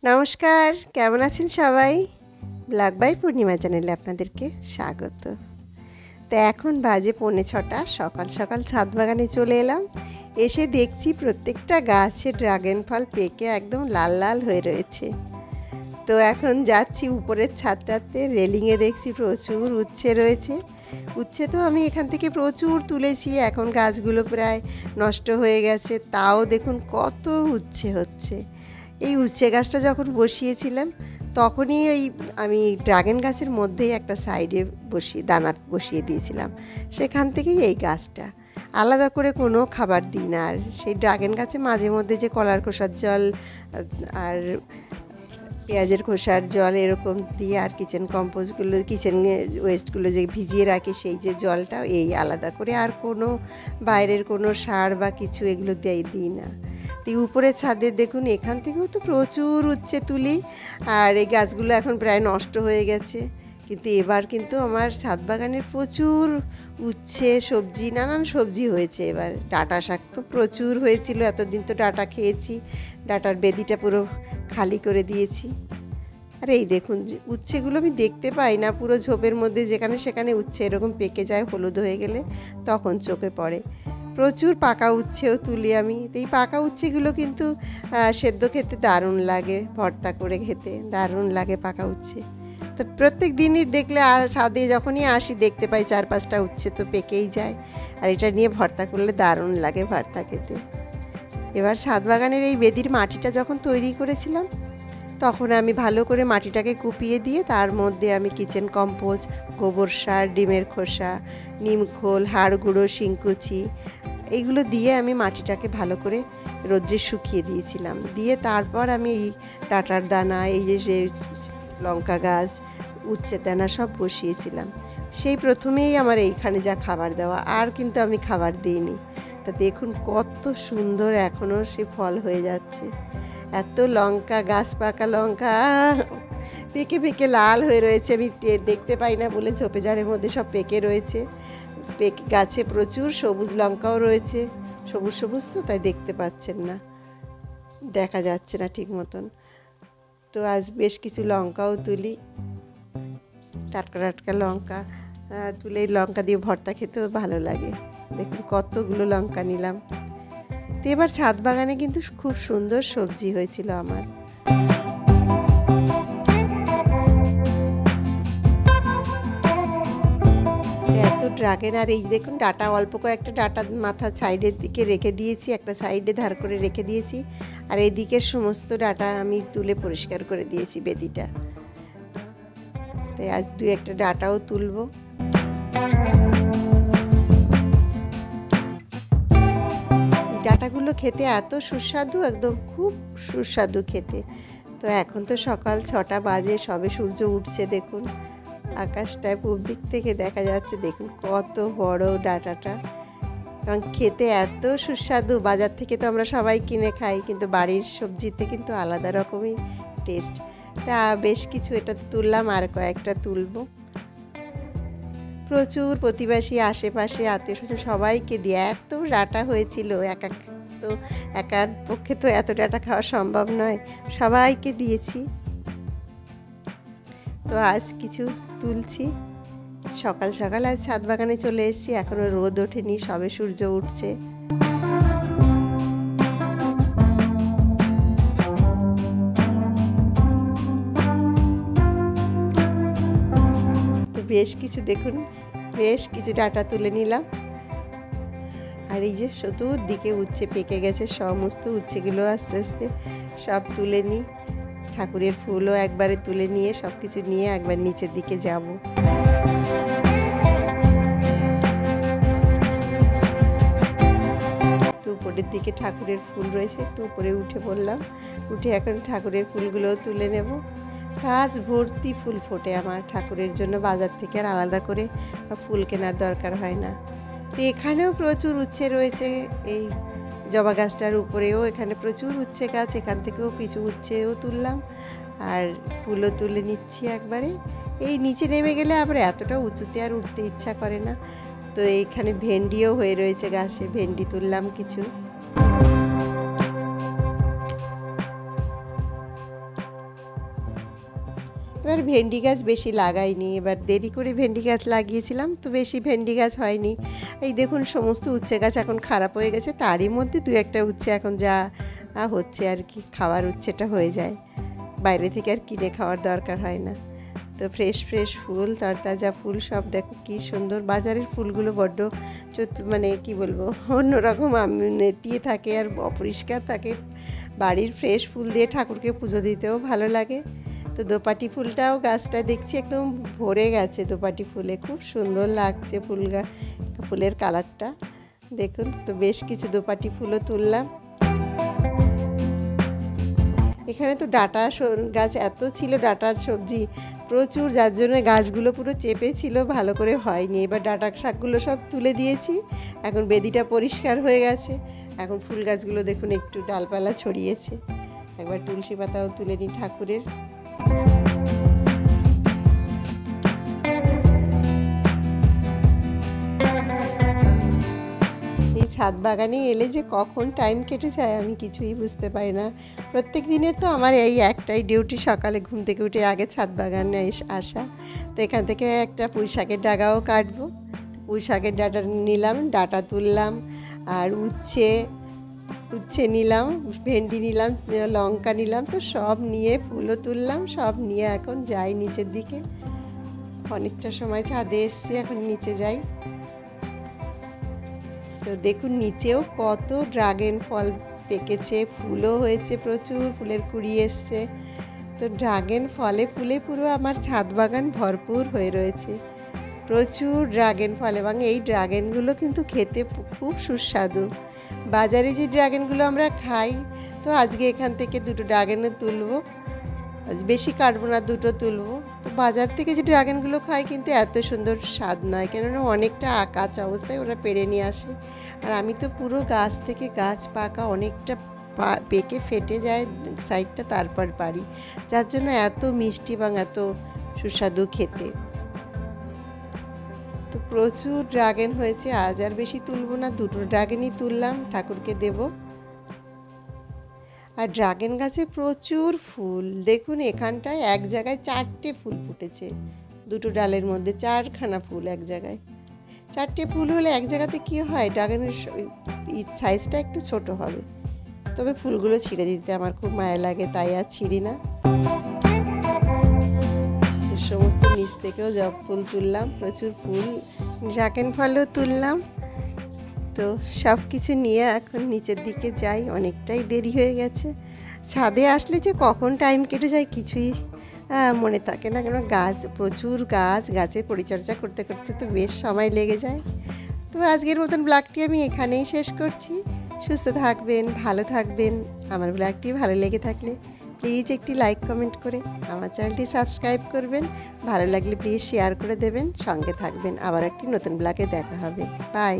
নমস্কার, কেমন আছেন সবাই? ব্লগ বাই পূর্ণিমা চ্যানেলে আপনাদেরকে স্বাগত। তো এখন বাজে 5:45, সকাল সকাল ছাদ বাগানে চলে এলাম। এসে দেখছি প্রত্যেকটা গাছে ড্রাগন ফল পেকে একদম লাল লাল হয়ে রয়েছে। তো এখন যাচ্ছি উপরের ছাদটাতে, রেলিংয়ে দেখছি প্রচুর উচ্ছে রয়েছে। উচ্ছে তো আমি এখান থেকে প্রচুর তুলেছি, এখন গাছগুলো প্রায় নষ্ট হয়ে গেছে, তাও দেখুন কত উচ্ছে হচ্ছে। এই উচ্ছে গাছটা যখন বসিয়েছিলাম তখনই আমি ড্রাগন গাছের মধ্যেই একটা সাইডে দানা বসিয়ে দিয়েছিলাম, সেখান থেকেই এই গাছটা। আলাদা করে কোনো খাবার দিই না। আর সেই ড্রাগন গাছে মাঝে মধ্যে যে কলার খোসার জল আর পেঁয়াজের খোসার জল এরকম দিয়ে, আর কিচেন ওয়েস্টগুলো যে ভিজিয়ে রাখি সেই যে জলটা, এই আলাদা করে আর কোনো বাইরের কোনো সার বা কিছু এগুলো দিই না। তো উপরে ছাদে দেখুন, এখান থেকেও তো প্রচুর উচ্ছে তুলি, আর এই গাছগুলো এখন প্রায় নষ্ট হয়ে গেছে। কিন্তু এবার কিন্তু আমার ছাদ বাগানের প্রচুর উচ্ছে, সবজি, নানান সবজি হয়েছে। এবার ডাঁটা শাক তো প্রচুর হয়েছিল, এতদিন তো ডাঁটা খেয়েছি, ডাঁটার বেদিটা পুরো খালি করে দিয়েছি। আর এই দেখুন উচ্ছেগুলো আমি দেখতে পাই না, পুরো ঝোপের মধ্যে যেখানে সেখানে উচ্ছে এরকম পেকে যায়, হলুদ হয়ে গেলে তখন চোখে পড়ে। প্রচুর পাকা উচ্ছেও তুলি আমি। তো এই পাকা উচ্ছেগুলো কিন্তু সেদ্ধ খেতে দারুণ লাগে, ভর্তা করে খেতে দারুণ লাগে পাকা উচ্ছে। তো প্রত্যেক দিনই দেখলে ছাদে যখনই আসি দেখতে পাই 4-5টা উচ্ছে তো পেকেই যায়, আর এটা নিয়ে ভর্তা করলে দারুণ লাগে ভর্তা খেতে। এবার ছাদ বাগানের এই বেদির মাটিটা যখন তৈরি করেছিলাম তখন আমি ভালো করে মাটিটাকে কুপিয়ে দিয়ে তার মধ্যে আমি কিচেন কম্পোস্ট, গোবর সার, ডিমের খোসা, নিমখোল, হাড় গুঁড়ো, শিংকুচি এইগুলো দিয়ে আমি মাটিটাকে ভালো করে রোদ্রে শুকিয়ে দিয়েছিলাম। দিয়ে তারপর আমি এই ডাঁটার দানা, এই যে লঙ্কা গাছ, উচ্ছের দানা সব বসিয়েছিলাম। সেই প্রথমেই আমার এইখানে যা খাবার দেওয়া, আর কিন্তু আমি খাবার দিইনি। তা দেখুন কত সুন্দর এখনও সে ফল হয়ে যাচ্ছে। এত লঙ্কা গাছ, পাকা লঙ্কা পেকে পেকে লাল হয়ে রয়েছে, আমি দেখতে পাই না বলে ঝোপে ঝাড়ের মধ্যে সব পেকে রয়েছে। পেকে গাছে প্রচুর সবুজ লঙ্কাও রয়েছে, সবুজ সবুজ তো তাই দেখতে পাচ্ছেন না, দেখা যাচ্ছে না ঠিক মতন। তো আজ বেশ কিছু লঙ্কাও তুলি, টাটকা টাটকা লঙ্কা তুলে লঙ্কা দিয়ে ভর্তা খেতেও ভালো লাগে। দেখুন কতগুলো লঙ্কা নিলাম। তো এবার ছাদ বাগানে কিন্তু খুব সুন্দর সবজি হয়েছিল আমার। এত ড্রাগন, আর এই দেখুন ডাঁটা, অল্প কয়েকটা ডাঁটা মাথা সাইডের দিকে রেখে দিয়েছি, একটা সাইডে ধার করে রেখে দিয়েছি, আর এই দিকের সমস্ত ডাঁটা আমি তুলে পরিষ্কার করে দিয়েছি বেদিটা। তাই আজ 2-1টা ডাঁটাও তুলবো। ডাঁটাগুলো খেতে এত সুস্বাদু, একদম খুব সুস্বাদু খেতে। তো এখন তো সকাল 6টা বাজে, সবে সূর্য উঠছে। দেখুন আকাশটায় পূব দিক থেকে দেখা যাচ্ছে, দেখুন কত বড় ডাঁটাটা, এবং খেতে এত সুস্বাদু। বাজার থেকে তো আমরা সবাই কিনে খাই, কিন্তু বাড়ির সবজিতে কিন্তু আলাদা রকমই টেস্ট। তা বেশ কিছু এটা তুললাম, আর কয়েকটা তুলবো। প্রচুর প্রতিবেশী, আশেপাশে আত্মীয় স্বজন সবাইকে দিয়ে, এত ডাঁটা হয়েছিল, একার পক্ষে তো এত ডাঁটা খাওয়া সম্ভব নয়, সবাইকে দিয়েছি। তো আজ কিছু তুলছি। সকাল সকাল আজ ছাদ বাগানে চলে এসেছি, এখনো রোদ ওঠেনি, সবে সূর্য উঠছে। তো বেশ কিছু দেখুন, বেশ কিছু ডাঁটা তুলে নিলাম। আর এই যে চতুর্দিকে উচ্ছে পেকে গেছে, সমস্ত উচ্ছেগুলো আস্তে আস্তে সব তুলে নিই। ঠাকুরের ফুলও একবারে তুলে নিয়ে সব কিছু নিয়ে একবার নিচের দিকে যাব। তো উপরের দিকে ঠাকুরের ফুল রয়েছে, একটু উপরে উঠে পড়লাম। উঠে এখন ঠাকুরের ফুলগুলোও তুলে নেব। গাছ ভর্তি ফুল ফোটে আমার, ঠাকুরের জন্য বাজার থেকে আর আলাদা করে ফুল কেনার দরকার হয় না। তো এখানেও প্রচুর উচ্ছে রয়েছে, এই জবা গাছটার উপরেও এখানে প্রচুর উচ্ছে গাছ, এখান থেকেও কিছু উচ্ছেও তুললাম, আর ফুলও তুলে নিচ্ছি একবারে। এই নিচে নেমে গেলে আবার এতটা উঁচুতে আর উঠতে ইচ্ছা করে না। তো এইখানে ভেন্ডিও হয়ে রয়েছে গাছে, ভেন্ডি তুললাম কিছু। এবার ভেন্ডি গাছ বেশি লাগাইনি, এবার দেরি করে ভেন্ডি গাছ লাগিয়েছিলাম, তো বেশি ভেন্ডি গাছ হয়নি। এই দেখুন সমস্ত উচ্ছে গাছ এখন খারাপ হয়ে গেছে, তারই মধ্যে দু একটা উচ্ছে এখন যা হচ্ছে আর কি, খাওয়ার উচ্ছেটা হয়ে যায়, বাইরে থেকে আর কিনে খাওয়ার দরকার হয় না। তো ফ্রেশ ফ্রেশ ফুল, তরতাজা ফুল সব দেখো কি সুন্দর। বাজারের ফুলগুলো বড্ড মানে কি বলবো, অন্যরকম নেতিয়ে থাকে আর অপরিষ্কার থাকে। বাড়ির ফ্রেশ ফুল দিয়ে ঠাকুরকে পুজো দিতেও ভালো লাগে। তো দোপাটি ফুলটাও গাছটা দেখছি একদম ভরে গেছে দোপাটি ফুলে, খুব সুন্দর লাগছে ফুলের কালারটা দেখুন। তো বেশ কিছু দোপাটি ফুলও তুললাম। এখানে তো ডাঁটা গাছ এত ছিল, ডাঁটার সবজি প্রচুর, যার জন্য গাছগুলো পুরো চেপে ছিল, ভালো করে হয়নি। এবার ডাঁটা শাকগুলো সব তুলে দিয়েছি, এখন বেদিটা পরিষ্কার হয়ে গেছে। এখন ফুল গাছগুলো দেখুন একটু ডালপালা ছড়িয়েছে। একবার তুলসী পাতাও তুলে নিই ঠাকুরের। এই ছাদ বাগানে এলে যে কখন টাইম কেটে যায় আমি কিছুই বুঝতে পারি না। প্রত্যেক দিনের তো আমার এই একটাই ডিউটি, সকালে ঘুম থেকে উঠে আগে ছাদ বাগানে আসা। তো এখান থেকে একটা পুঁই শাকের ডাগাও কাটবো। পুঁই শাকের ডাঁটা নিলাম, ডাঁটা তুললাম, আর উচ্ছে নিলাম, ভেন্ডি নিলাম, লঙ্কা নিলাম, তো সব নিয়ে ফুলও তুললাম, সব নিয়ে এখন যাই নিচের দিকে। অনেকটা সময় ছাদে এসছি, এখন নিচে যাই। তো দেখুন নিচেও কত ড্রাগন ফল পেকেছে, ফুলও হয়েছে প্রচুর, ফুলের কুড়ি এসছে। তো ড্রাগন ফলে ফুলে পুরো আমার ছাদ বাগান ভরপুর হয়ে রয়েছে, প্রচুর ড্রাগন ফল। এবং এই ড্রাগনগুলো কিন্তু খেতে খুব সুস্বাদু। বাজারে যে ড্রাগনগুলো আমরা খাই, তো আজকে এখান থেকে দুটো ড্রাগনও তুলবো, বেশি কাটবো না, দুটো তুলবো। তো বাজার থেকে যে ড্রাগনগুলো খাই কিন্তু এত সুন্দর স্বাদ নয়, কেননা অনেকটা কাঁচা অবস্থায় ওরা পেড়ে নিয়ে আসে। আর আমি তো পুরো গাছ থেকে গাছ পাকা অনেকটা পেকে ফেটে যায় সাইডটা, তারপর পারি, যার জন্য এত মিষ্টি এবং এত সুস্বাদু খেতে। তো প্রচুর ড্রাগন হয়েছে, আজ আর বেশি তুলবো না, দুটো ড্রাগনই তুললাম, ঠাকুরকে দেব। আর ড্রাগন গাছে প্রচুর ফুল, দেখুন এখানটায় এক জায়গায় 4টে ফুল ফুটেছে, দুটো ডালের মধ্যে 4খানা ফুল এক জায়গায়। 4টে ফুল হলে এক জায়গাতে কি হয়, ড্রাগনের সাইজটা একটু ছোট হবে। তবে ফুলগুলো ছিঁড়ে দিতে আমার খুব মায়া লাগে, তাই আর ছিঁড়ি না। সমস্ত নিচ থেকেও জব ফুল তুললাম, প্রচুর ফুল, ড্রাগন ফলও তুললাম। তো সব কিছু নিয়ে এখন নিচের দিকে যাই, অনেকটাই দেরি হয়ে গেছে। ছাদে আসলে যে কখন টাইম কেটে যায় কিছুই মনে থাকে না, কেন প্রচুর গাছের পরিচর্যা করতে করতে তো বেশ সময় লেগে যায়। তো আজকের মতন ব্লগটি আমি এখানেই শেষ করছি। সুস্থ থাকবেন, ভালো থাকবেন। আমার ব্লগটি ভালো লেগে থাকলে প্লিজ একটি লাইক কমেন্ট করে আমার চ্যানেলটি সাবস্ক্রাইব করবেন। ভালো লাগলে প্লিজ শেয়ার করে দেবেন, সঙ্গে থাকবেন। আবার একটি নতুন ব্লগে দেখা হবে। বাই।